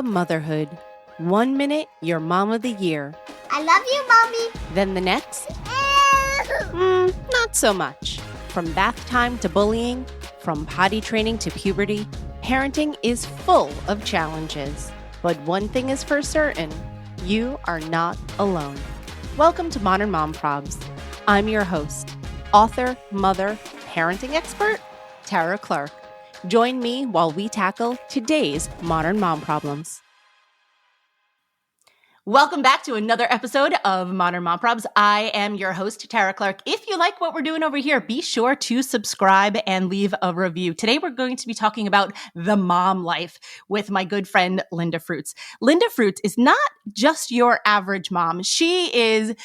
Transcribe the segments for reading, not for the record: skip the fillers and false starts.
Motherhood. 1 minute, you're mom of the year. I love you, Mommy. Then the next, not so much. From bath time to bullying, from potty training to puberty, parenting is full of challenges. But one thing is for certain, you are not alone. Welcome to Modern Mom Probs. I'm your host, author, mother, parenting expert, Tara Clark. Join me while we tackle today's modern mom problems. Welcome back to another episode of Modern Mom Probs. I am your host, Tara Clark. If you like what we're doing over here, be sure to subscribe and leave a review. Today, we're going to be talking about the mom life with my good friend, Linda Fruits. Linda Fruits is not just your average mom. She is,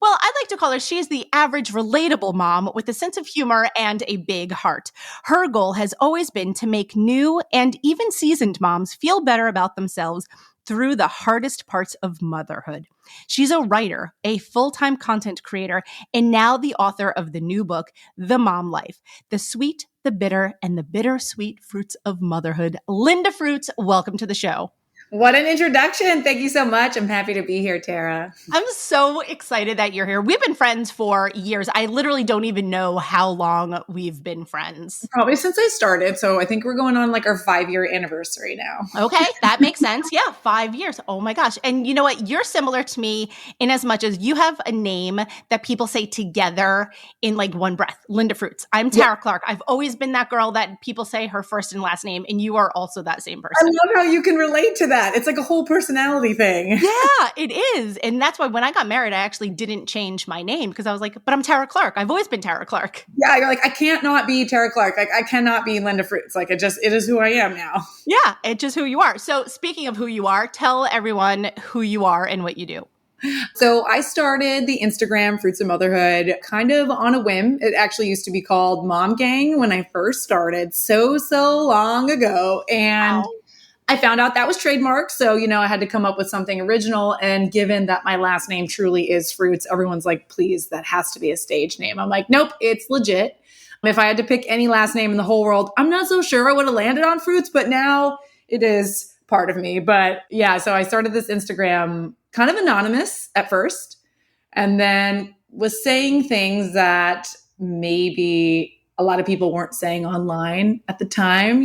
well, I like to call her, she is the average relatable mom with a sense of humor and a big heart. Her goal has always been to make new and even seasoned moms feel better about themselves through the hardest parts of motherhood. She's a writer, a full-time content creator, and now the author of the new book, The Mom Life, The Sweet, the Bitter, and the Bittersweet Fruits of Motherhood. Linda Fruits, welcome to the show. What an introduction. Thank you so much. I'm happy to be here, Tara. I'm so excited that you're here. We've been friends for years. I literally don't even know how long we've been friends. Probably since I started. So I think we're going on like our 5-year anniversary now. Okay, that makes sense. Yeah, 5 years. Oh my gosh. And you know what? You're similar to me in as much as you have a name that people say together in like one breath. Linda Fruits. I'm Tara Clark. I've always been that girl that people say her first and last name, and you are also that same person. I love how you can relate to that. It's like a whole personality thing. Yeah, it is. And that's why when I got married, I actually didn't change my name because I was like, but I'm Tara Clark. I've always been Tara Clark. Yeah, you're like, I can't not be Tara Clark. Like, I cannot be Linda Fruits. Like, it is who I am now. Yeah, it's just who you are. So speaking of who you are, tell everyone who you are and what you do. So I started the Instagram Fruits of Motherhood kind of on a whim. It actually used to be called Mom Gang when I first started so long ago. And I found out that was trademarked. So, I had to come up with something original. And given that my last name truly is Fruits, everyone's like, please, that has to be a stage name. I'm like, nope, it's legit. If I had to pick any last name in the whole world, I'm not so sure I would have landed on Fruits, but now it is part of me. But yeah, so I started this Instagram kind of anonymous at first, and then was saying things that maybe a lot of people weren't saying online at the time.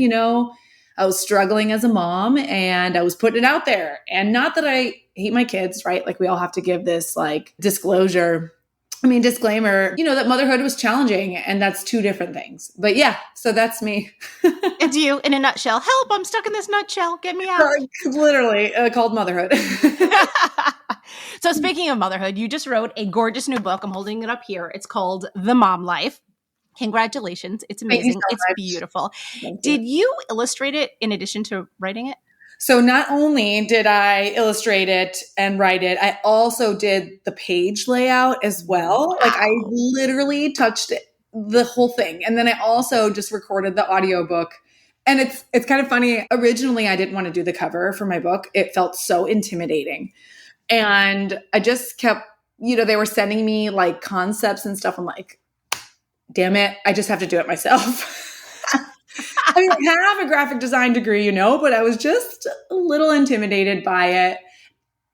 I was struggling as a mom and I was putting it out there. And not that I hate my kids, right? Like we all have to give this like disclaimer, that motherhood was challenging, and that's two different things. But yeah, so that's me. It's you in a nutshell. Help, I'm stuck in this nutshell. Get me out. Literally called motherhood. So speaking of motherhood, you just wrote a gorgeous new book. I'm holding it up here. It's called The Mom Life. Congratulations. It's amazing. So it's much. Beautiful. Thank Did you illustrate it in addition to writing it? So not only did I illustrate it and write it, I also did the page layout as well. Wow. Like I literally touched the whole thing. And then I also just recorded the audiobook. And it's kind of funny. Originally, I didn't want to do the cover for my book. It felt so intimidating. And I just kept, they were sending me like concepts and stuff. I'm like, damn it, I just have to do it myself. I mean, I have a graphic design degree, but I was just a little intimidated by it.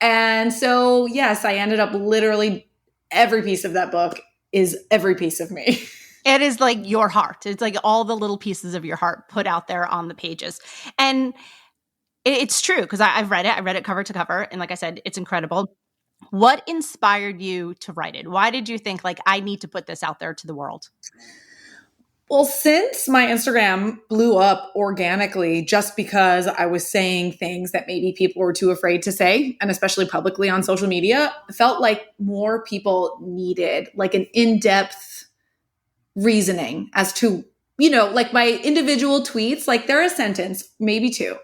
And so, yes, I ended up literally every piece of that book is every piece of me. It is like your heart. It's like all the little pieces of your heart put out there on the pages. And it's true because I've read it. I read it cover to cover. And like I said, it's incredible. What inspired you to write it? Why did you think like, I need to put this out there to the world? Well, since my Instagram blew up organically just because I was saying things that maybe people were too afraid to say, and especially publicly on social media, it felt like more people needed like an in-depth reasoning as to, like my individual tweets, like they're a sentence, maybe two.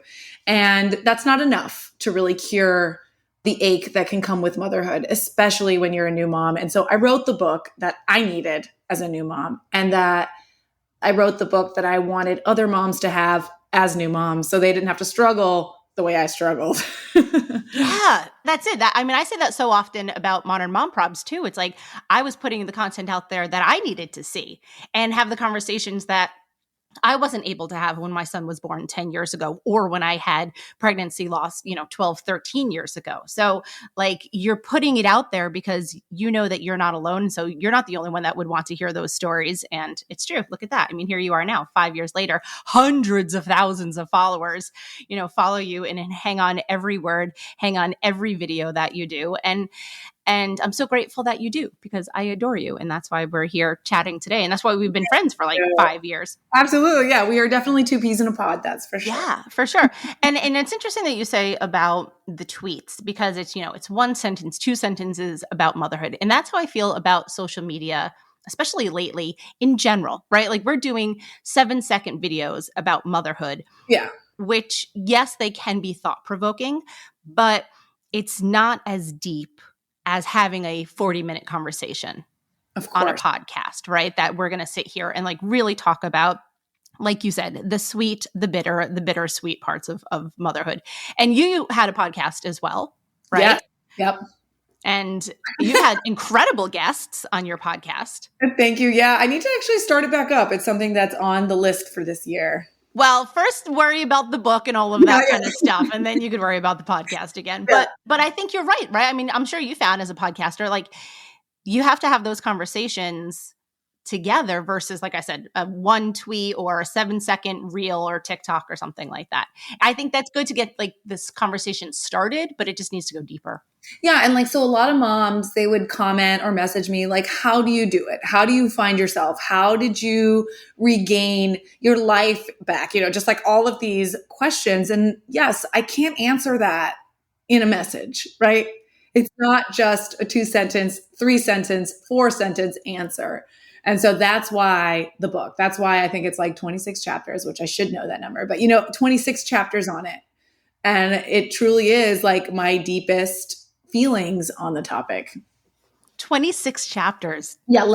And that's not enough to really cure the ache that can come with motherhood, especially when you're a new mom. And so I wrote the book that I needed as a new mom, and that I wrote the book that I wanted other moms to have as new moms so they didn't have to struggle the way I struggled. Yeah, that's it. I say that so often about Modern Mom Probs too. It's like I was putting the content out there that I needed to see and have the conversations that I wasn't able to have when my son was born 10 years ago, or when I had pregnancy loss, 12, 13 years ago. So like, you're putting it out there because you know that you're not alone. So you're not the only one that would want to hear those stories. And it's true. Look at that. I mean, here you are now, 5 years later, hundreds of thousands of followers, follow you and hang on every word, hang on every video that you do. And I'm so grateful that you do, because I adore you. And that's why we're here chatting today. And that's why we've been friends for like 5 years. Absolutely. Yeah. We are definitely two peas in a pod. That's for sure. Yeah, for sure. And it's interesting that you say about the tweets, because it's one sentence, two sentences about motherhood. And that's how I feel about social media, especially lately in general, right? Like, we're doing 7-second videos about motherhood. Yeah. Which, yes, they can be thought provoking, but it's not as deep as having a 40-minute conversation on a podcast, right? That we're going to sit here and like really talk about, like you said, the sweet, the bitter, the bittersweet parts of motherhood. And you had a podcast as well, right? Yeah. Yep. And you've had incredible guests on your podcast. Thank you. Yeah. I need to actually start it back up. It's something that's on the list for this year. Well, first worry about the book and all of that kind of stuff, and then you could worry about the podcast again. Yeah. But I think you're right? I mean, I'm sure you found as a podcaster, like, you have to have those conversations together versus, like I said, a one tweet or a 7-second reel or TikTok or something like that. I think that's good to get like this conversation started, but it just needs to go deeper. Yeah. And like, so a lot of moms, they would comment or message me like, how do you do it? How do you find yourself? How did you regain your life back? Just like all of these questions. And yes, I can't answer that in a message, right? It's not just a 2-sentence, 3-sentence, 4-sentence answer. And so that's why the book, that's why I think it's like 26 chapters, which I should know that number, but 26 chapters on it. And it truly is like my deepest feelings on the topic. 26 chapters. Yeah,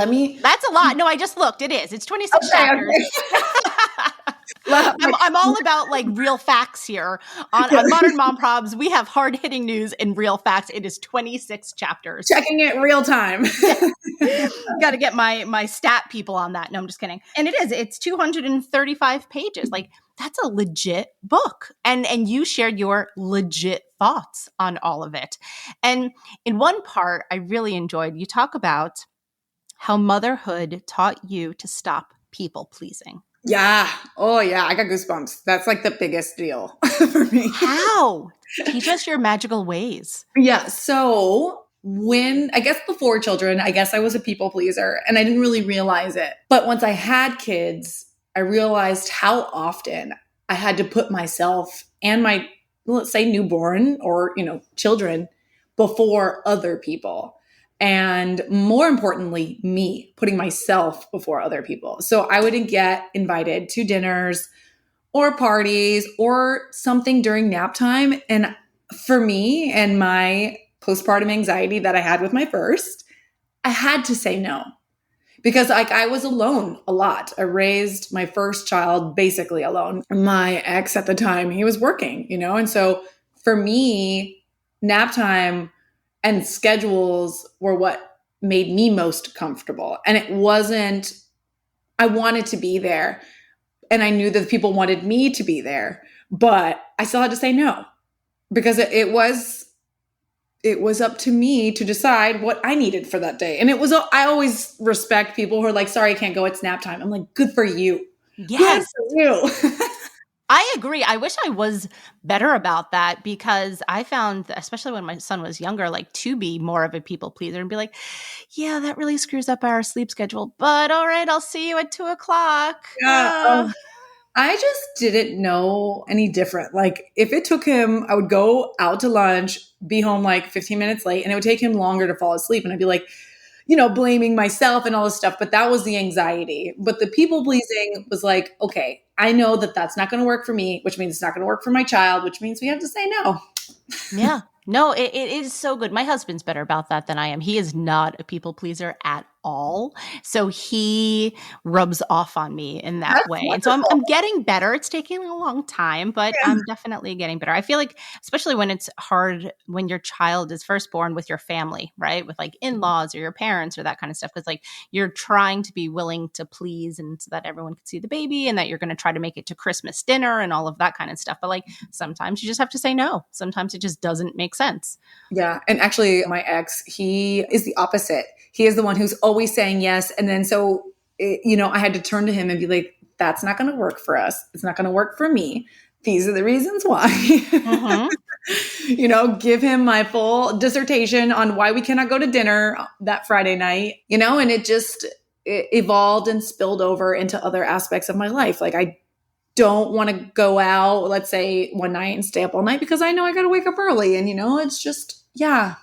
That's a lot. No, I just looked. It is. It's 26 chapters. Okay. I'm all about like real facts here. On Modern Mom Probs, we have hard-hitting news and real facts. It is 26 chapters. Checking it real time. Got to get my stat people on that. No, I'm just kidding. And it's 235 pages. Like, that's a legit book. And you shared your legit thoughts on all of it. And in one part I really enjoyed, you talk about how motherhood taught you to stop people pleasing. Yeah. Oh yeah. I got goosebumps. That's like the biggest deal for me. How? Teach us your magical ways. Yeah. So before children, I guess I was a people pleaser and I didn't really realize it. But once I had kids, I realized how often I had to put myself and my, let's say, newborn or, children before other people. And more importantly, me putting myself before other people. So I would get invited to dinners or parties or something during nap time. And for me and my postpartum anxiety that I had with my first, I had to say no. Because I was alone a lot. I raised my first child basically alone. My ex at the time, he was working, and so for me, nap time and schedules were what made me most comfortable. And it wasn't, I wanted to be there and I knew that people wanted me to be there, but I still had to say no because it was up to me to decide what I needed for that day. And I always respect people who are like, sorry, I can't go. It's nap time. I'm like, good for you. Yes. Good for you. I agree. I wish I was better about that because I found, especially when my son was younger, like to be more of a people pleaser and be like, yeah, that really screws up our sleep schedule, but all right, I'll see you at 2:00. Yeah. I just didn't know any different. Like if it took him, I would go out to lunch, be home like 15 minutes late, and it would take him longer to fall asleep. And I'd be like, blaming myself and all this stuff. But that was the anxiety. But the people pleasing was like, okay, I know that that's not going to work for me, which means it's not going to work for my child, which means we have to say no. Yeah. No, it is so good. My husband's better about that than I am. He is not a people pleaser at all. So he rubs off on me in that That's way. And so wonderful. I'm getting better. It's taking a long time, but Yeah. I'm definitely getting better. I feel like, especially when it's hard when your child is first born with your family, right? With like in-laws or your parents or that kind of stuff. Because like you're trying to be willing to please and so that everyone can see the baby and that you're going to try to make it to Christmas dinner and all of that kind of stuff. But like sometimes you just have to say no. Sometimes it just doesn't make sense. Yeah. And actually, my ex, he is the opposite. He is the one who's always saying yes. And then I had to turn to him and be like, that's not going to work for us. It's not going to work for me. These are the reasons why. Mm-hmm. Give him my full dissertation on why we cannot go to dinner that Friday night, and it evolved and spilled over into other aspects of my life. Like I don't want to go out, let's say one night and stay up all night because I know I got to wake up early. And, it's just, yeah,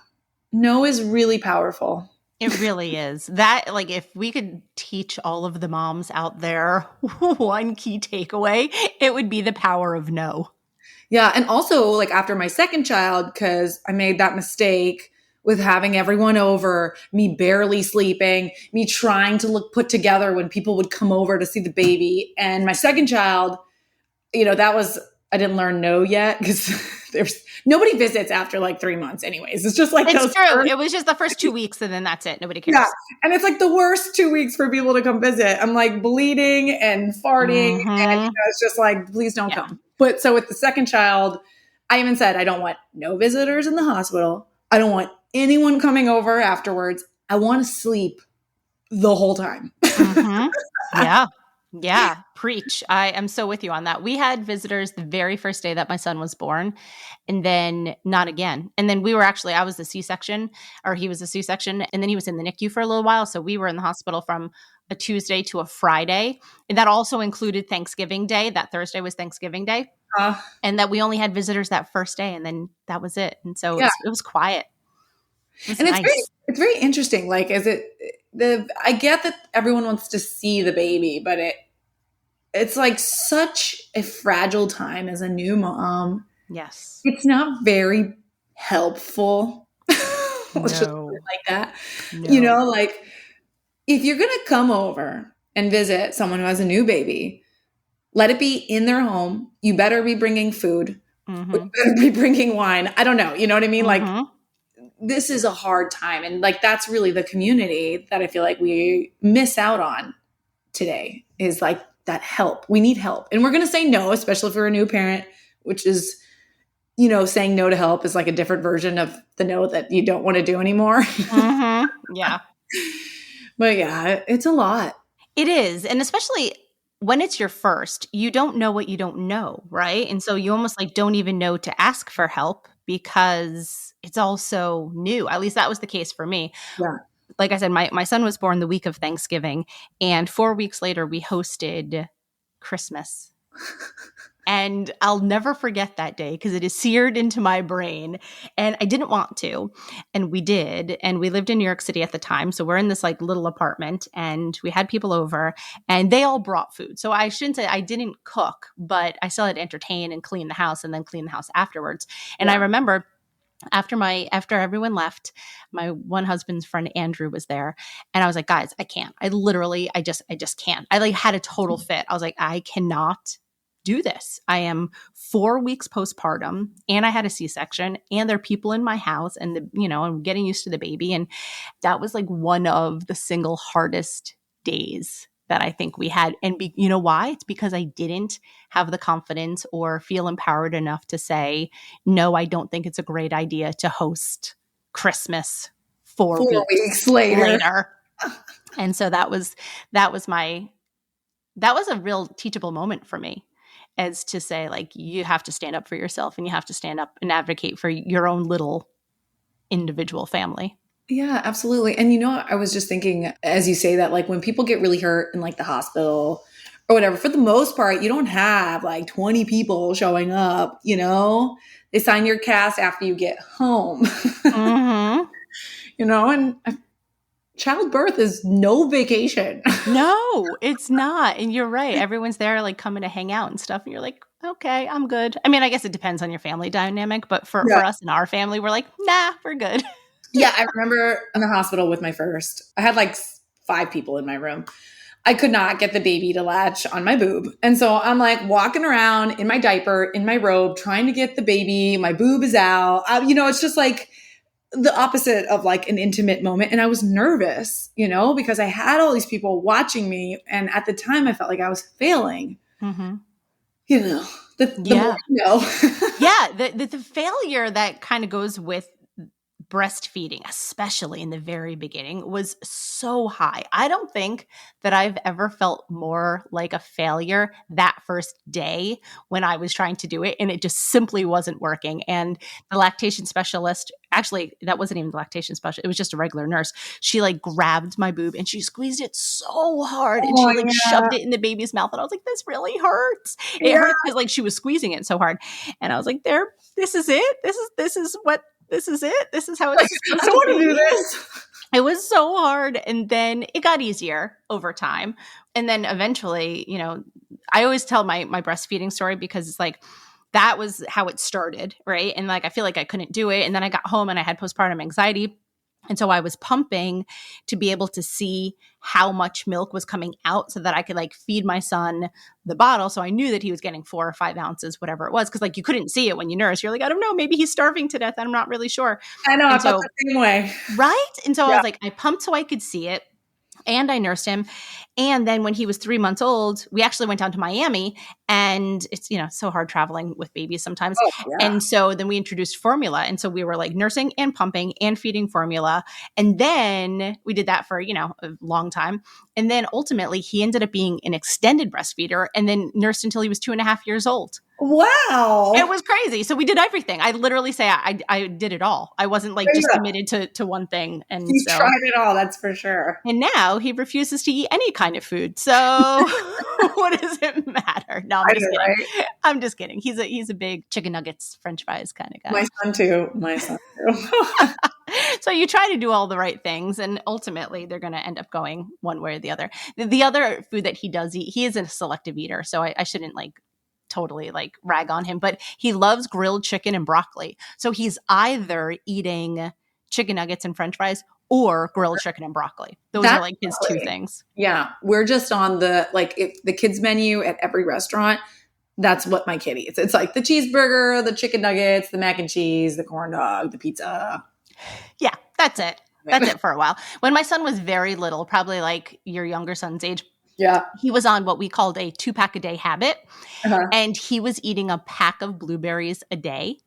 no is really powerful. It really is. That, like, if we could teach all of the moms out there one key takeaway, it would be the power of no. Yeah. And also, like, after my second child, because I made that mistake with having everyone over, me barely sleeping, me trying to look put together when people would come over to see the baby. And my second child, I didn't learn no yet because there's nobody visits after like 3 months anyways. It's just like It's those true. first- It was just the first 2 weeks and then that's it. Nobody cares. Yeah. And it's like the worst 2 weeks for people to come visit. I'm like bleeding and farting. Mm-hmm. And it's just like, please don't come. But so with the second child, I even said, I don't want no visitors in the hospital. I don't want anyone coming over afterwards. I want to sleep the whole time. Mm-hmm. Yeah. Yeah. Preach. I am so with you on that. We had visitors the very first day that my son was born and then not again. And then I was the C-section or he was a C-section and then he was in the NICU for a little while. So we were in the hospital from a Tuesday to a Friday. And that also included Thanksgiving Day. That Thursday was Thanksgiving Day. And that we only had visitors that first day and then that was it. And so it was quiet. It was nice. It's very interesting. Like, I get that everyone wants to see the baby, but it's like such a fragile time as a new mom. Yes. It's not very helpful. Let's just No. put it like that. No. Like if you're going to come over and visit someone who has a new baby, let it be in their home. You better be bringing food. Mm-hmm. You better be bringing wine. I don't know. You know what I mean? Mm-hmm. Like, this is a hard time. And like, that's really the community that I feel like we miss out on today is like that help. We need help. And we're going to say no, especially if we're a new parent, which is, saying no to help is like a different version of the no that you don't want to do anymore. Mm-hmm. Yeah. But yeah, it's a lot. It is. And especially when it's your first, you don't know what you don't know, right? And so you almost like don't even know to ask for help because it's all so new. At least that was the case for me. Yeah. Like I said, my son was born the week of Thanksgiving, and 4 weeks later we hosted Christmas. And I'll never forget that day because it is seared into my brain. And I didn't want to. And we did. And we lived in New York City at the time. So we're in this like little apartment and we had people over and they all brought food. So I shouldn't say I didn't cook, but I still had to entertain and clean the house and then clean the house afterwards. And I remember after everyone left, my one husband's friend Andrew was there, and I was like, guys, I can't. I just can't. I like had a total fit. I was like, I cannot do this. I am 4 weeks postpartum, and I had a C-section, and there are people in my house, and I'm getting used to the baby, and that was like one of the single hardest days that I think we had. And you know why? It's because I didn't have the confidence or feel empowered enough to say, no, I don't think it's a great idea to host Christmas 4 weeks later. And so that was a real teachable moment for me, as to say, like, you have to stand up for yourself and you have to stand up and advocate for your own little individual family. Yeah, absolutely. And I was just thinking as you say that, like when people get really hurt in like the hospital or whatever, for the most part, you don't have like 20 people showing up, they sign your cast after you get home, Mm-hmm. And childbirth is no vacation. No, it's not. And you're right. Everyone's there like coming to hang out and stuff. And you're like, okay, I'm good. I mean, I guess it depends on your family dynamic, but for us and our family, we're like, nah, we're good. Yeah, I remember in the hospital with my first, I had like 5 people in my room. I could not get the baby to latch on my boob. And so I'm like walking around in my diaper, in my robe, trying to get the baby. My boob is out. It's just like the opposite of like an intimate moment. And I was nervous, because I had all these people watching me. And at the time I felt like I was failing, Mm-hmm. the more you know. Yeah. The failure that kind of goes with breastfeeding, especially in the very beginning, was so high. I don't think that I've ever felt more like a failure that first day when I was trying to do it and it just simply wasn't working. And the lactation specialist, actually, that wasn't even the lactation specialist, it was just a regular nurse. She like grabbed my boob and she squeezed it so hard and she like shoved it in the baby's mouth. And I was like, this really hurts. It hurts because like she was squeezing it so hard. And I was like, this is it. This is it. This is how it's supposed I want to to be. do this. It was so hard. And then it got easier over time. And then eventually, I always tell my breastfeeding story because it's like, that was how it started, right? And like, I feel like I couldn't do it. And then I got home and I had postpartum anxiety. And so I was pumping to be able to see how much milk was coming out so that I could like feed my son the bottle. So I knew that he was getting 4 or 5 ounces, whatever it was. Cause like you couldn't see it when you nurse. You're like, I don't know, maybe he's starving to death. I'm not really sure. I know, I felt the same way. Right? And so I was like, I pumped so I could see it. And I nursed him. And then when he was 3 months old, we actually went down to Miami and it's, so hard traveling with babies sometimes. Oh, yeah. And so then we introduced formula. And so we were like nursing and pumping and feeding formula. And then we did that for, a long time. And then ultimately he ended up being an extended breastfeeder and then nursed until he was 2.5 years old. Wow. It was crazy. So we did everything. I literally say I did it all. I wasn't like just committed to one thing. And he tried it all, that's for sure. And now he refuses to eat any kind of food. So what does it matter? No, I'm just kidding. Right? I'm just kidding. He's a big chicken nuggets, French fries kind of guy. My son too. So you try to do all the right things and ultimately they're going to end up going one way or the other. The other food that he does eat, he is a selective eater. So I shouldn't like totally like rag on him, but he loves grilled chicken and broccoli. So he's either eating chicken nuggets and French fries or grilled chicken and broccoli. Those are like his 2 things. Yeah. We're just on the kids menu at every restaurant. That's what my kid eats. It's like the cheeseburger, the chicken nuggets, the mac and cheese, the corn dog, the pizza. Yeah, that's it. That's it for a while. When my son was very little, probably like your younger son's age, he was on what we called a 2-pack a day habit. And he was eating a pack of blueberries a day.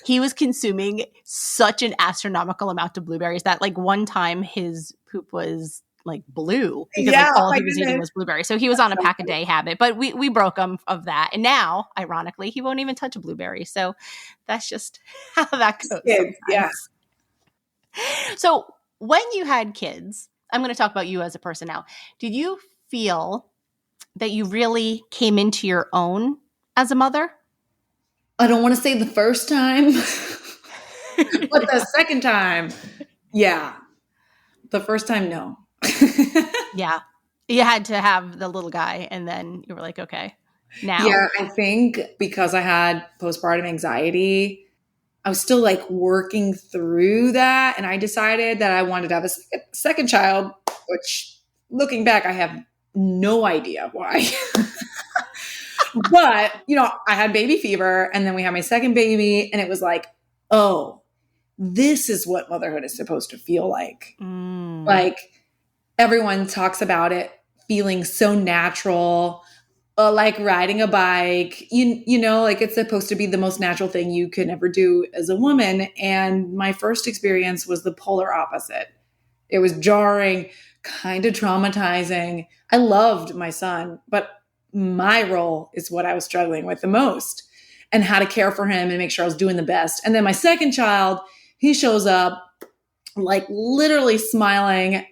He was consuming such an astronomical amount of blueberries that like one time his poop was like blue because like all he was eating was blueberries. So he was on a pack a day habit, but we broke him of that. And now, ironically, he won't even touch a blueberry. So that's just how that goes. Yeah. So when you had kids, I'm going to talk about you as a person now. Did you feel that you really came into your own as a mother? I don't want to say the first time, but the second time, yeah. The first time, no. Yeah. You had to have the little guy and then you were like, okay, now. Yeah, I think because I had postpartum anxiety, I was still like working through that. And I decided that I wanted to have a second child, which looking back, I have no idea why. But, I had baby fever and then we had my second baby and it was like, oh, this is what motherhood is supposed to feel like. Like everyone talks about it feeling so natural, like riding a bike, like it's supposed to be the most natural thing you can ever do as a woman. And my first experience was the polar opposite. It was jarring, kind of traumatizing. I loved my son, but my role is what I was struggling with the most and how to care for him and make sure I was doing the best. And then my second child, he shows up like literally smiling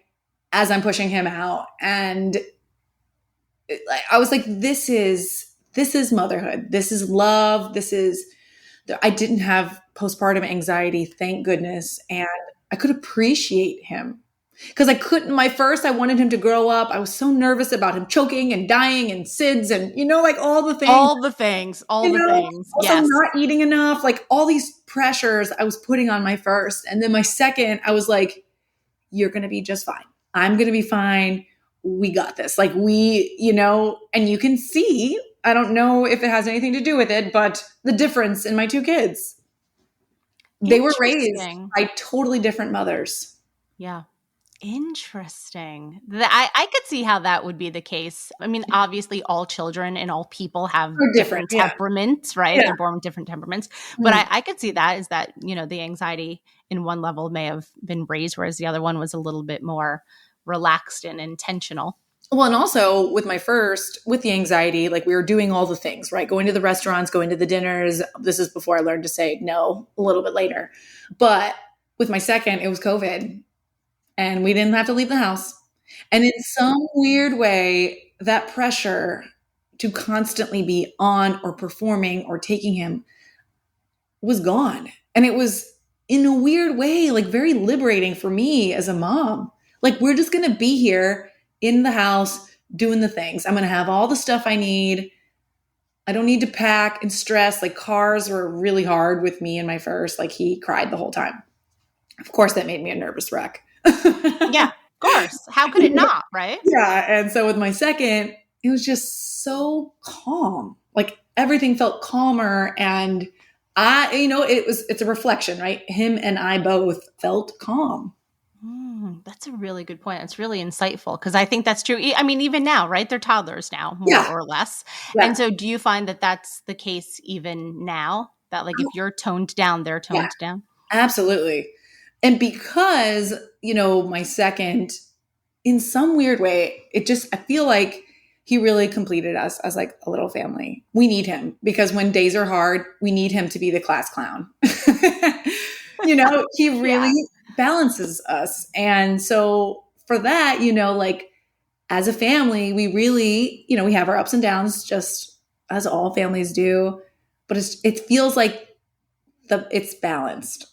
as I'm pushing him out. And I was like, this is motherhood. This is love. I didn't have postpartum anxiety, thank goodness. And I could appreciate him. Because I wanted him to grow up. I was so nervous about him choking and dying and SIDS and, like all the things. All the things. Also not eating enough, like all these pressures I was putting on my first. And then my second, I was like, you're going to be just fine. I'm going to be fine. We got this. Like and you can see, I don't know if it has anything to do with it, but the difference in my two kids. They were raised by totally different mothers. Yeah. Interesting. I could see how that would be the case. I mean, obviously all children and all people have different temperaments, right? Yeah. They're born with different temperaments. But I could see that is that, the anxiety in one level may have been raised, whereas the other one was a little bit more relaxed and intentional. Well, and also with my first, with the anxiety, like we were doing all the things, right? Going to the restaurants, going to the dinners. This is before I learned to say no a little bit later. But with my second, it was COVID and we didn't have to leave the house. And in some weird way, that pressure to constantly be on or performing or taking him was gone. And it was in a weird way, like very liberating for me as a mom. Like we're just going to be here in the house doing the things. I'm going to have all the stuff I need. I don't need to pack and stress. Like cars were really hard with me and my first. Like he cried the whole time. Of course, that made me a nervous wreck. Yeah, of course. How could it not, right? Yeah. And so with my second, it was just so calm. Like everything felt calmer. And it's a reflection, right? Him and I both felt calm. That's a really good point. It's really insightful because I think that's true. I mean, even now, right? They're toddlers now, more or less. Yeah. And so do you find that that's the case even now? That like if you're toned down, they're toned down? Absolutely. And because, my second, in some weird way, I feel like he really completed us as like a little family. We need him because when days are hard, we need him to be the class clown. He really balances us. And so for that, like as a family, we really, we have our ups and downs just as all families do, but it feels like it's balanced.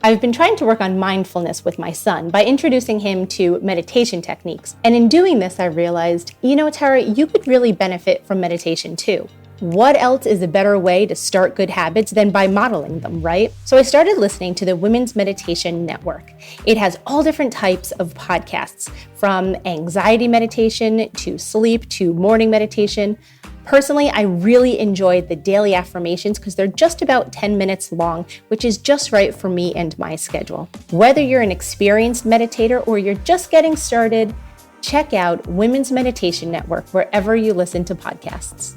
I've been trying to work on mindfulness with my son by introducing him to meditation techniques. And in doing this, I realized, Tara, you could really benefit from meditation too. What else is a better way to start good habits than by modeling them, right? So I started listening to the Women's Meditation Network. It has all different types of podcasts, from anxiety meditation to sleep to morning meditation. Personally, I really enjoyed the daily affirmations because they're just about 10 minutes long, which is just right for me and my schedule. Whether you're an experienced meditator or you're just getting started, check out Women's Meditation Network wherever you listen to podcasts.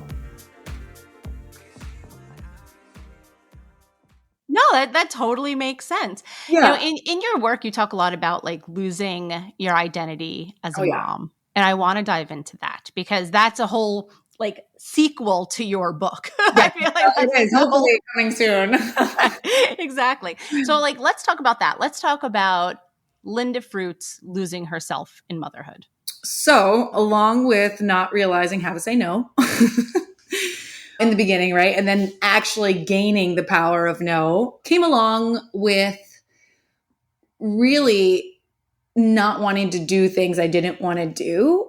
No, that totally makes sense. Yeah. In your work, you talk a lot about like losing your identity as a mom. And I want to dive into that because that's a whole like sequel to your book. I feel like it is hopefully coming soon. Exactly. So like, let's talk about that. Let's talk about Linda Fruits losing herself in motherhood. So along with not realizing how to say no in the beginning, right? And then actually gaining the power of no came along with really not wanting to do things I didn't want to do.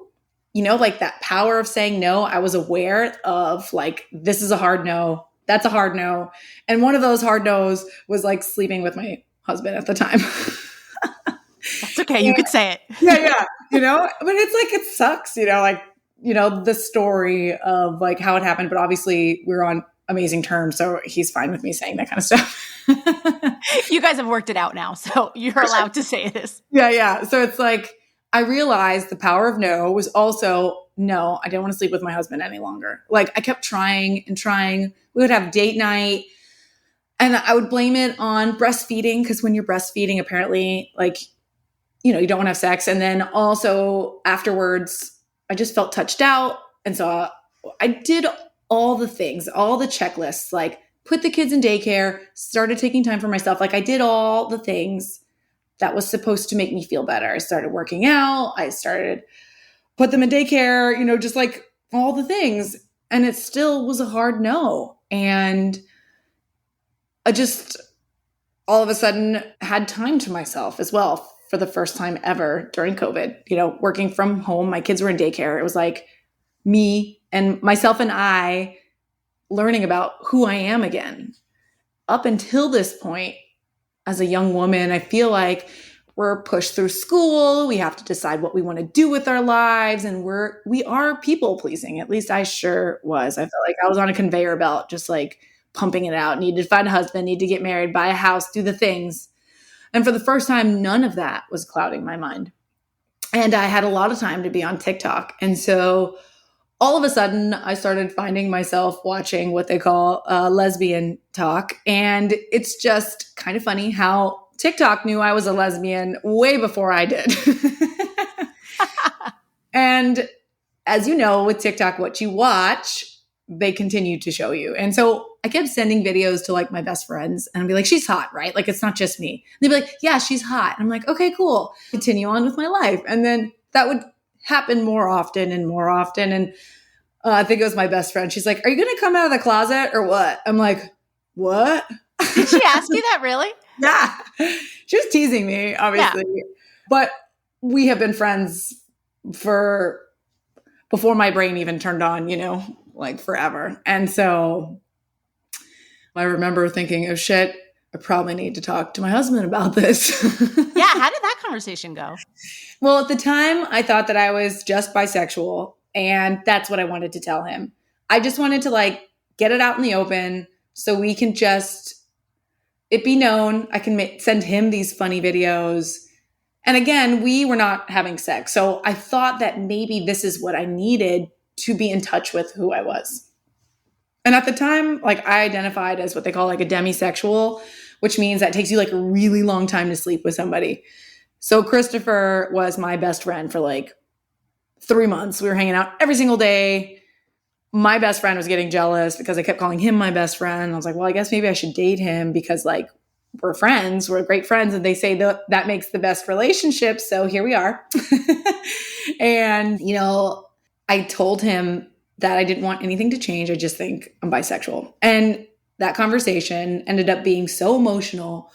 Like that power of saying no, I was aware of like, this is a hard no. That's a hard no. And one of those hard no's was like sleeping with my husband at the time. That's okay. You could say it. Yeah. But it's like, it sucks, the story of like how it happened, but obviously we're on amazing terms. So he's fine with me saying that kind of stuff. You guys have worked it out now. So you're allowed to say this. Yeah. So it's like, I realized the power of no was also, no, I didn't want to sleep with my husband any longer. Like I kept trying and trying. We would have date night and I would blame it on breastfeeding because when you're breastfeeding, apparently like, you don't want to have sex. And then also afterwards, I just felt touched out. And so I did all the things, all the checklists, like put the kids in daycare, started taking time for myself. Like I did all the things that was supposed to make me feel better. I started working out. I started put them in daycare, just like all the things. And it still was a hard no. And I just all of a sudden had time to myself as well for the first time ever during COVID, working from home. My kids were in daycare. It was like me and myself and I learning about who I am again. Up until this point, as a young woman, I feel like we're pushed through school. We have to decide what we want to do with our lives. And we are people pleasing. At least I sure was. I felt like I was on a conveyor belt, just like pumping it out. Need to find a husband, need to get married, buy a house, do the things. And for the first time, none of that was clouding my mind. And I had a lot of time to be on TikTok. And so all of a sudden, I started finding myself watching what they call lesbian talk. And it's just kind of funny how TikTok knew I was a lesbian way before I did. And as you know, with TikTok, what you watch, they continue to show you. And so I kept sending videos to like my best friends and I'd be like, she's hot, right? Like, it's not just me. And they'd be like, yeah, she's hot. And I'm like, okay, cool. Continue on with my life. And then that would happen more often and more often. And I think it was my best friend. She's like, are you going to come out of the closet or what? I'm like, what? Did she ask you that really? Yeah. She was teasing me, obviously. Yeah. But we have been friends for before my brain even turned on, like forever. And so I remember thinking, oh shit, I probably need to talk to my husband about this. Yeah. How did that conversation go? Well, at the time I thought that I was just bisexual and that's what I wanted to tell him. I just wanted to like get it out in the open so we can just it be known. I can send him these funny videos. And again, we were not having sex. So I thought that maybe this is what I needed to be in touch with who I was. And at the time, like I identified as what they call like a demisexual, which means that it takes you like a really long time to sleep with somebody. So Christopher was my best friend for like 3 months. We were hanging out every single day. My best friend was getting jealous because I kept calling him my best friend. I was like, well, I guess maybe I should date him because like we're friends, we're great friends. And they say that makes the best relationship. So here we are. And, I told him that I didn't want anything to change. I just think I'm bisexual. And that conversation ended up being so emotional.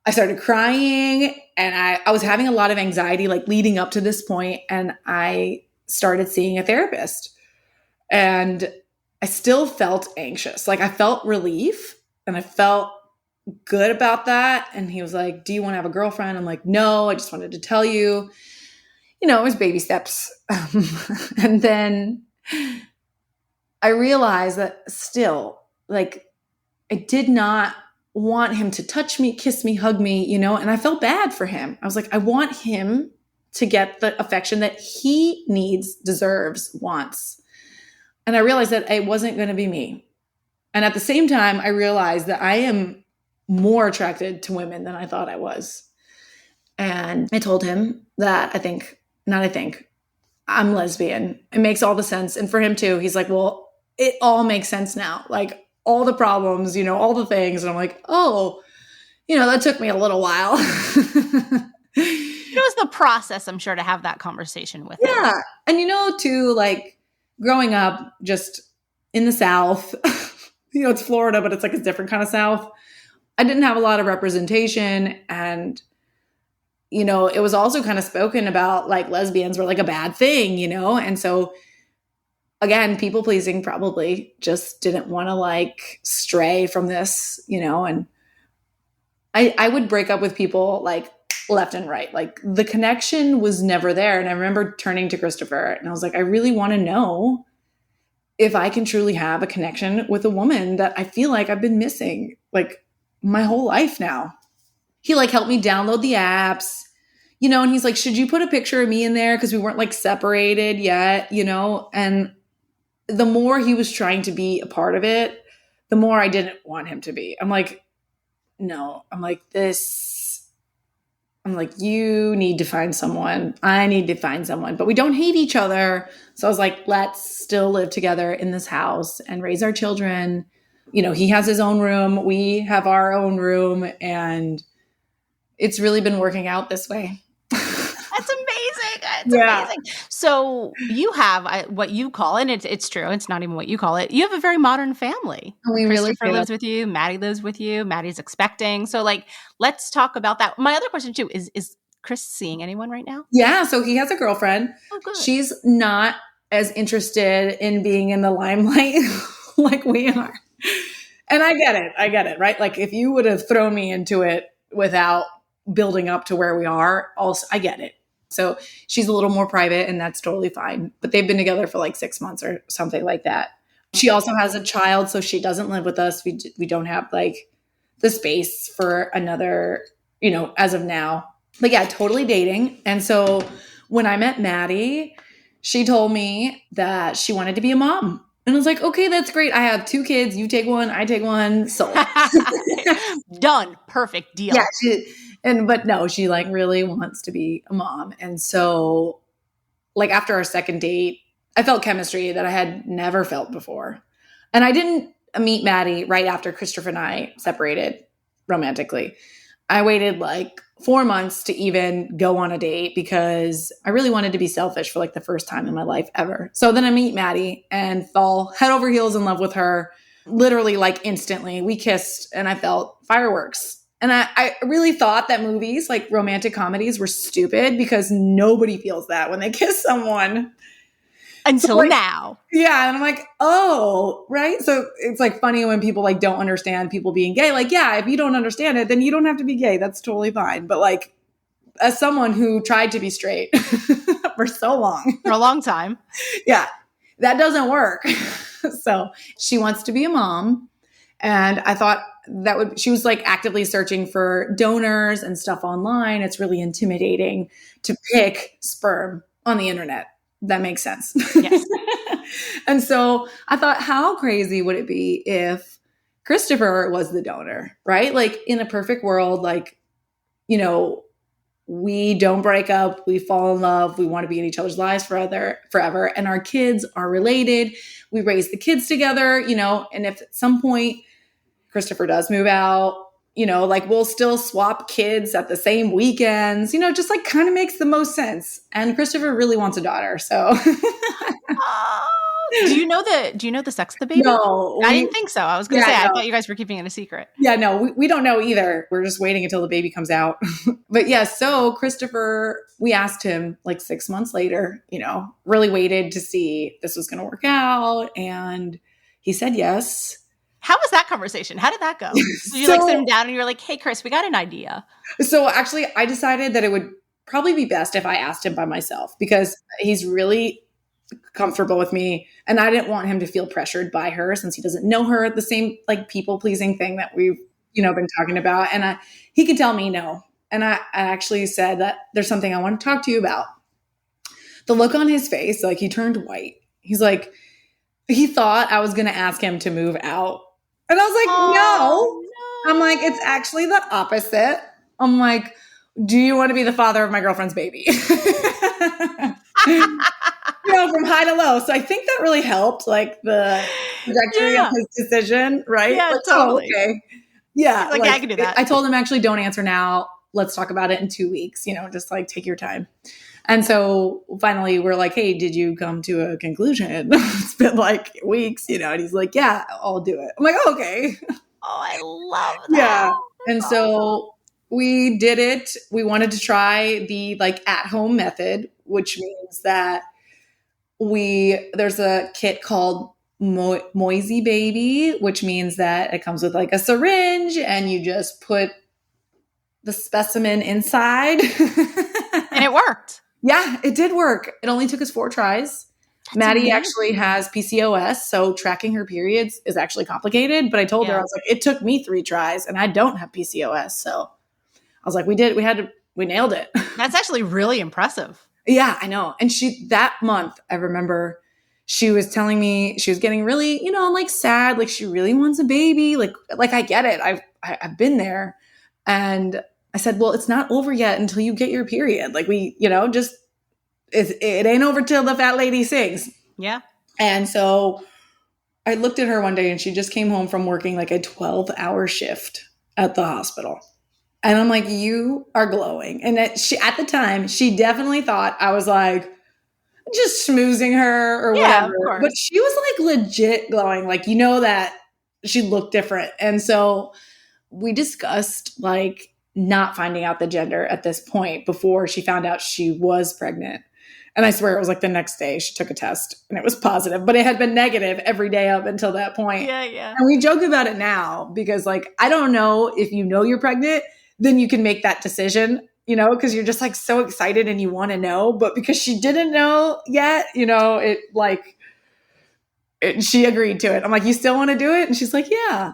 I started crying and I was having a lot of anxiety like leading up to this point. And I started seeing a therapist. And I still felt anxious. Like I felt relief and I felt good about that. And he was like, do you want to have a girlfriend? I'm like, no, I just wanted to tell you, it was baby steps. And then I realized that still, like, I did not want him to touch me, kiss me, hug me, and I felt bad for him. I was like, I want him to get the affection that he needs, deserves, wants. And I realized that it wasn't going to be me. And at the same time, I realized that I am more attracted to women than I thought I was. And I told him that I'm lesbian. It makes all the sense. And for him too, he's like, well, it all makes sense now. Like all the problems, all the things. And I'm like, oh, that took me a little while. It was the process, I'm sure, to have that conversation with him. Yeah. And too, like growing up just in the South, it's Florida, but it's like a different kind of South. I didn't have a lot of representation. And it was also kind of spoken about like lesbians were like a bad thing, And so again, people pleasing probably just didn't want to like stray from this, and I would break up with people like left and right. Like the connection was never there. And I remember turning to Christopher and I was like, I really want to know if I can truly have a connection with a woman that I feel like I've been missing like my whole life now. He like helped me download the apps, and he's like, should you put a picture of me in there? Cause we weren't like separated yet, and the more he was trying to be a part of it, the more I didn't want him to be. I'm like, no, you need to find someone. I need to find someone, but we don't hate each other. So I was like, let's still live together in this house and raise our children. He has his own room. We have our own room. And it's really been working out this way. That's amazing. It's amazing. So you have what you call, and it's true. It's not even what you call it. You have a very modern family. Christopher lives with you. Maddie lives with you. Maddie's expecting. So like, let's talk about that. My other question too is Chris seeing anyone right now? Yeah. So he has a girlfriend. Oh, good. She's not as interested in being in the limelight like we are. And I get it, right? Like if you would have thrown me into it without building up to where we are. Also, I get it. So she's a little more private, and that's totally fine. But they've been together for like 6 months or something like that. She also has a child, so she doesn't live with us. We don't have like the space for another, as of now. But yeah, totally dating. And so when I met Maddie, she told me that she wanted to be a mom. And I was like, okay, that's great. I have 2 kids. You take one, I take one. So done. Perfect deal. Yeah. But no, she like really wants to be a mom. And so like after our second date, I felt chemistry that I had never felt before. And I didn't meet Maddie right after Christopher and I separated romantically. I waited like 4 months to even go on a date because I really wanted to be selfish for like the first time in my life ever. So then I meet Maddie and fall head over heels in love with her. Literally like instantly. We kissed and I felt fireworks. And I really thought that movies, like romantic comedies, were stupid because nobody feels that when they kiss someone. Until now. Yeah. And I'm like, oh, right. So it's like funny when people like don't understand people being gay. Like, yeah, if you don't understand it, then you don't have to be gay. That's totally fine. But like, as someone who tried to be straight for so long. For a long time. Yeah, that doesn't work. So she wants to be a mom. And I thought she was like actively searching for donors and stuff online. It's really intimidating to pick sperm on the internet. That makes sense. Yes. And so I thought, how crazy would it be if Christopher was the donor, right? Like in a perfect world, like, we don't break up, we fall in love, we want to be in each other's lives forever. And our kids are related. We raise the kids together, and if at some point Christopher does move out, like we'll still swap kids at the same weekends, just like kind of makes the most sense. And Christopher really wants a daughter. So do you know the sex of the baby? No. I didn't think so. I was going to say, I thought you guys were keeping it a secret. Yeah, no, we don't know either. We're just waiting until the baby comes out. But yeah, so Christopher, we asked him like 6 months later, really waited to see if this was going to work out. And he said yes. How was that conversation? How did that go? So you like sit him down and you're like, hey, Chris, we got an idea. So actually, I decided that it would probably be best if I asked him by myself because he's really comfortable with me. And I didn't want him to feel pressured by her since he doesn't know her, the same like people pleasing thing that we've, been talking about. And he could tell me no. And I actually said that there's something I want to talk to you about. The look on his face, like he turned white. He's like, he thought I was going to ask him to move out. And I was like, no. I'm like, it's actually the opposite. I'm like, do you want to be the father of my girlfriend's baby? From high to low. So I think that really helped, like the trajectory of his decision, right? Yeah, like, totally. Oh, okay. Yeah. Like, I can do that. I told him actually don't answer now. Let's talk about it in 2 weeks, just like take your time. And so finally we're like, hey, did you come to a conclusion? It's been like weeks, and he's like, yeah, I'll do it. I'm like, oh, okay. Oh, I love that. Yeah. And so we did it. We wanted to try the like at-home method, which means that there's a kit called Moisey Baby, which means that it comes with like a syringe and you just put the specimen inside. And it worked. Yeah, it did work. It only took us 4 tries. That's Maddie amazing. Actually has PCOS, so tracking her periods is actually complicated. But I told her, I was like, it took me 3 tries and I don't have PCOS. So I was like, we nailed it. That's actually really impressive. Yeah, I know. And that month, I remember she was telling me she was getting really, like sad. Like she really wants a baby. Like I get it. I've been there. And I said, well, it's not over yet until you get your period. Like we, it ain't over till the fat lady sings. Yeah. And so I looked at her one day and she just came home from working like a 12-hour shift at the hospital. And I'm like, you are glowing. And at the time, she definitely thought I was like just schmoozing her or whatever. But she was like legit glowing. Like, that she looked different. And so we discussed like not finding out the gender at this point before she found out she was pregnant. And I swear it was like the next day she took a test and it was positive, but it had been negative every day up until that point. Yeah, yeah. And we joke about it now because like, I don't know if you're pregnant, then you can make that decision, because you're just like so excited and you want to know. But because she didn't know yet, she agreed to it. I'm like, you still want to do it? And she's like, yeah.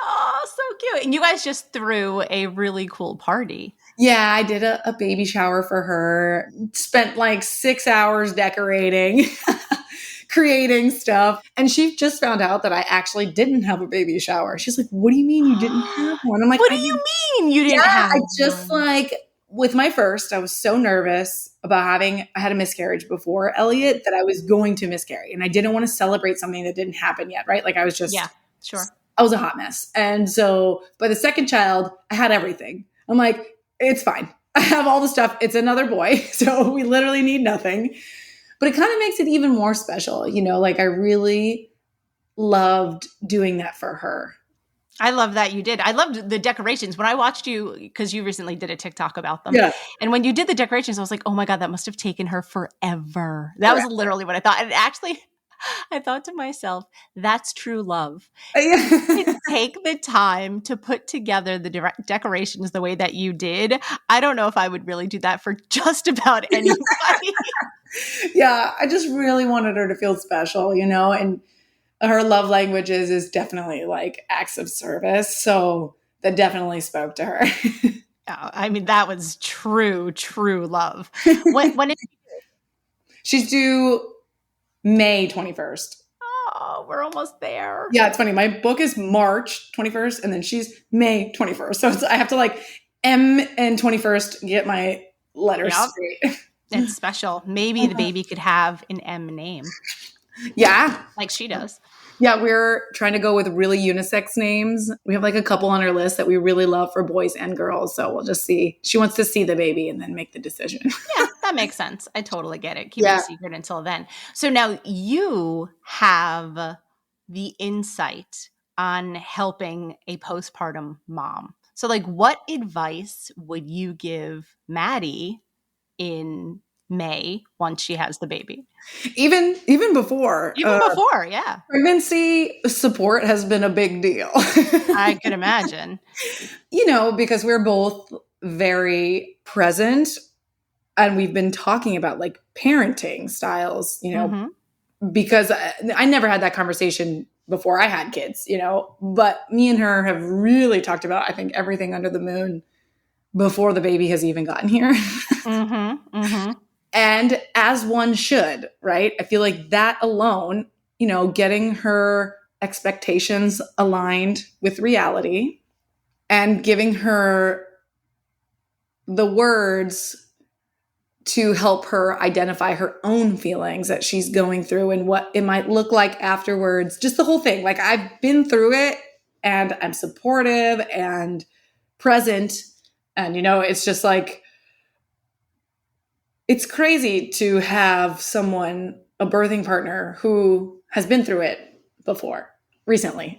Oh, so cute. And you guys just threw a really cool party. Yeah, I did a baby shower for her, spent like 6 hours decorating, creating stuff. And she just found out that I actually didn't have a baby shower. She's like, what do you mean you didn't have one? I'm like, what do you mean you didn't have I just one? like, with my first, I was so nervous about I had a miscarriage before Elliot that I was going to miscarry. And I didn't want to celebrate something that didn't happen yet, right? Like I was just, yeah, sure. I was a hot mess. And so by the second child, I had everything. I'm like, it's fine. I have all the stuff. It's another boy. So we literally need nothing. But it kind of makes it even more special. Like I really loved doing that for her. I love that you did. I loved the decorations. When I watched you, because you recently did a TikTok about them. Yeah. And when you did the decorations, I was like, oh my God, that must have taken her forever. That was literally what I thought. And actually, I thought to myself, that's true love. To take the time to put together the decorations the way that you did. I don't know if I would really do that for just about anybody. Yeah, I just really wanted her to feel special, and her love languages is definitely like acts of service. So that definitely spoke to her. I mean, that was true love. When She's due May 21st. Oh, we're almost there. Yeah, it's funny. My book is March 21st, and then she's May 21st. So I have to like M and 21st get my letters straight. It's special. Maybe the baby could have an M name. Yeah. Like she does. Yeah, we're trying to go with really unisex names. We have like a couple on our list that we really love for boys and girls. So we'll just see. She wants to see the baby and then make the decision. Yeah, that makes sense. I totally get it. Keep it a secret until then. So now you have the insight on helping a postpartum mom. So like what advice would you give Maddie in May once she has the baby? Even before. Before, yeah. Pregnancy support has been a big deal. I could imagine. Because we're both very present and we've been talking about like parenting styles, because I never had that conversation before I had kids, but me and her have really talked about, I think, everything under the moon before the baby has even gotten here. And as one should, right? I feel like that alone, getting her expectations aligned with reality and giving her the words to help her identify her own feelings that she's going through and what it might look like afterwards. Just the whole thing. Like I've been through it and I'm supportive and present. And, it's just like, it's crazy to have someone, a birthing partner who has been through it before, recently.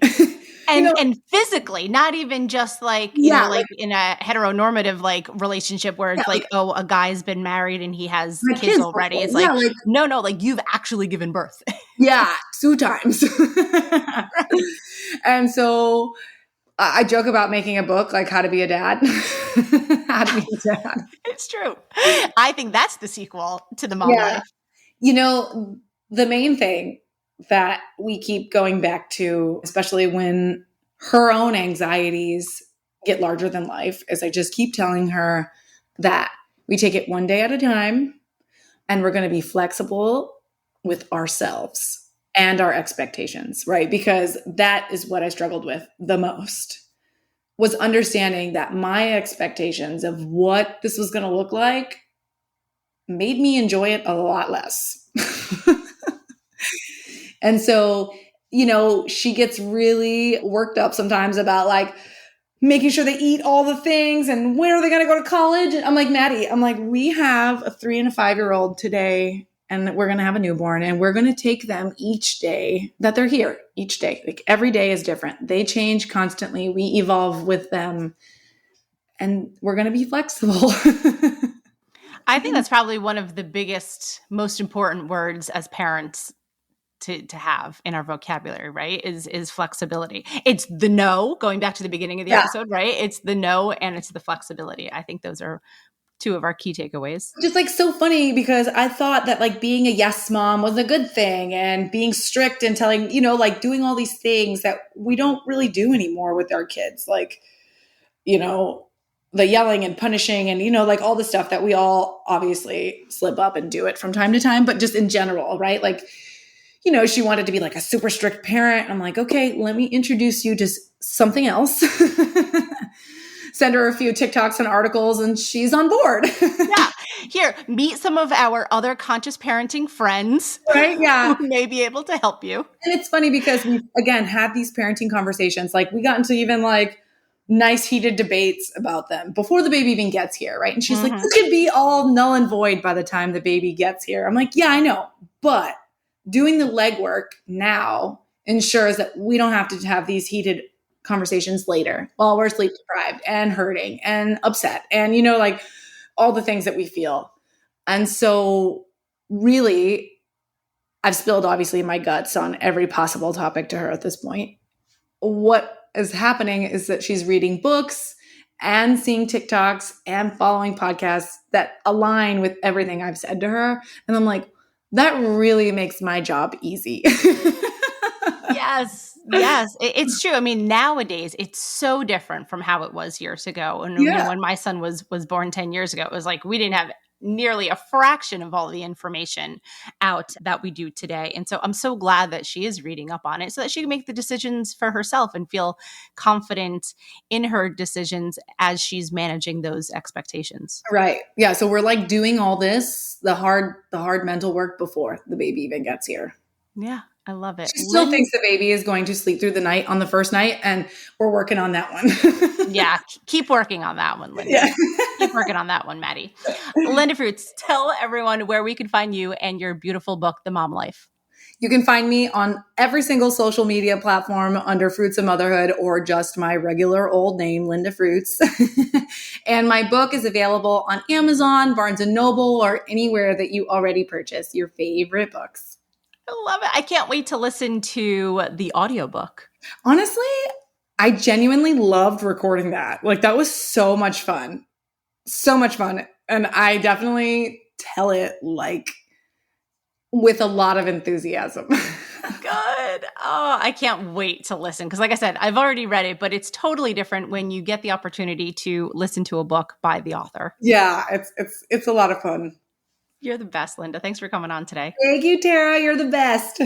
And physically, not even just like, you know, like in a heteronormative like relationship where it's like, oh, a guy's been married and he has kids already. It's like, no, like you've actually given birth. Yeah, 2 times. And so I joke about making a book, like how to be a dad. How to be a dad. It's true. I think that's the sequel to the mom life. The main thing that we keep going back to, especially when her own anxieties get larger than life, is I just keep telling her that we take it one day at a time and we're going to be flexible with ourselves and our expectations, right? Because that is what I struggled with the most, was understanding that my expectations of what this was going to look like made me enjoy it a lot less. And so, she gets really worked up sometimes about like making sure they eat all the things and when are they going to go to college? And I'm like, Maddie, we have a 3 and a 5-year-old today and we're going to have a newborn and we're going to take them each day that they're here, each day. Like every day is different. They change constantly. We evolve with them and we're going to be flexible. I think that's probably one of the biggest, most important words as parents to have in our vocabulary, right? Is flexibility. It's the no, going back to the beginning of the episode, right? It's the no and it's the flexibility. I think those are two of our key takeaways. Just like so funny because I thought that like being a yes mom was a good thing and being strict and telling, like doing all these things that we don't really do anymore with our kids. Like, the yelling and punishing and, like all the stuff that we all obviously slip up and do it from time to time, but just in general, right? Like, she wanted to be like a super strict parent. I'm like, okay, let me introduce you to something else. Send her a few TikToks and articles and she's on board. Yeah. Here, meet some of our other conscious parenting friends. Right? Yeah. Who may be able to help you. And it's funny because we, again, had these parenting conversations. Like we got into even like nice heated debates about them before the baby even gets here. Right. And she's like, this could be all null and void by the time the baby gets here. I'm like, yeah, I know. But doing the legwork now ensures that we don't have to have these heated conversations later while we're sleep deprived and hurting and upset and, like all the things that we feel. And so really, I've spilled obviously my guts on every possible topic to her at this point. What is happening is that she's reading books and seeing TikToks and following podcasts that align with everything I've said to her. And I'm like, that really makes my job easy. Yes, it's true. I mean, nowadays it's so different from how it was years ago. And when my son was born 10 years ago, it was like we didn't have nearly a fraction of all the information out that we do today. And so I'm so glad that she is reading up on it so that she can make the decisions for herself and feel confident in her decisions as she's managing those expectations. Right. Yeah. So we're like doing all this, the hard mental work before the baby even gets here. Yeah. I love it. She still thinks the baby is going to sleep through the night on the first night, and we're working on that one. Yeah, keep working on that one, Linda. Yeah. Keep working on that one, Maddie. Linda Fruits, tell everyone where we can find you and your beautiful book, The Mom Life. You can find me on every single social media platform under Fruits of Motherhood or just my regular old name, Linda Fruits. And my book is available on Amazon, Barnes & Noble, or anywhere that you already purchase your favorite books. I love it. I can't wait to listen to the audiobook. Honestly, I genuinely loved recording that. Like that was so much fun. So much fun. And I definitely tell it like with a lot of enthusiasm. Good. Oh, I can't wait to listen. Because like I said, I've already read it, but it's totally different when you get the opportunity to listen to a book by the author. Yeah, it's a lot of fun. You're the best, Linda. Thanks for coming on today. Thank you, Tara. You're the best.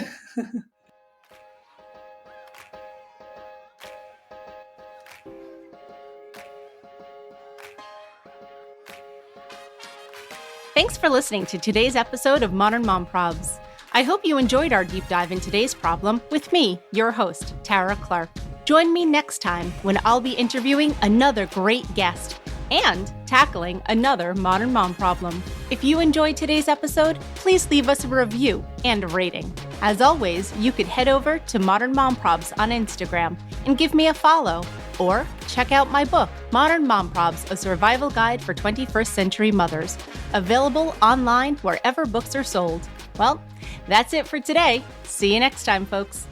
Thanks for listening to today's episode of Modern Mom Probs. I hope you enjoyed our deep dive in today's problem with me, your host, Tara Clark. Join me next time when I'll be interviewing another great guest and tackling another modern mom problem. If you enjoyed today's episode, please leave us a review and a rating. As always, you could head over to Modern Mom Probs on Instagram and give me a follow, or check out my book, Modern Mom Probs, A Survival Guide for 21st Century Mothers, available online wherever books are sold. Well, that's it for today. See you next time, folks.